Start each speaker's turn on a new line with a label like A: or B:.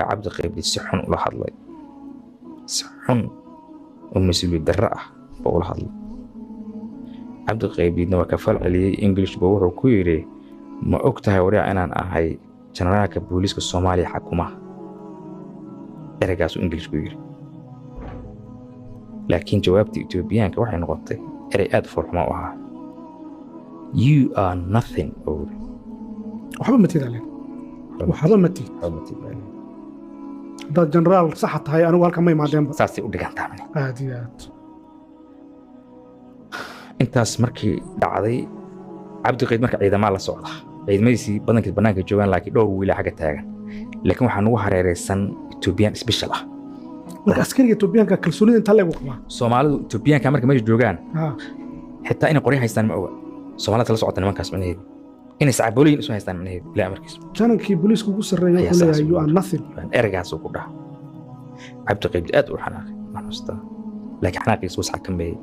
A: عبد القيب السحن ولا هذا سحن ومسؤول الدرة بقول هذا عبد القيب إنه كفل عليه إنجليش بوره كويري ما أكتها ورا أنا هاي جنرالك بوليس الصومالي حكومة إرجعوا إنجليش كويري لكن جوابتي إثيوبيان كواحد نقطة إرجعت فرما وها you are nothing أول
B: وحبا ما تيد عليك وحبا ما تيد ده جنرال صحت هاي أنا والكم ما يمادين
A: ساسي ودقان تامني
B: عاديات
A: intaas markii dhacday Cabdi Qayd markii ciidamada la socda ciidamadiisii badanka banaanka joogan laakiin dhowr wiil xaga taagan laakiin waxa nagu hareereysan Ethiopian special ah
B: marka askariga Ethiopianka kalsoonida inta lagu qabaa
A: Soomaalidu Ethiopianka markii meesha joogan xitaa in qori haystaan ma oga Soomaalida la socota nimankaas macnaheedu in iscaabooyin isu haystaan macnaheedu ilaa markiis
B: janankii booliisku ugu sareeyay wuxuu leeyahay you are nothing
A: ergaas uu ku dhax Cabdi Qayd aad u xanaaqay maxuusta laakiin xanaaqiisu waxa ka meeyay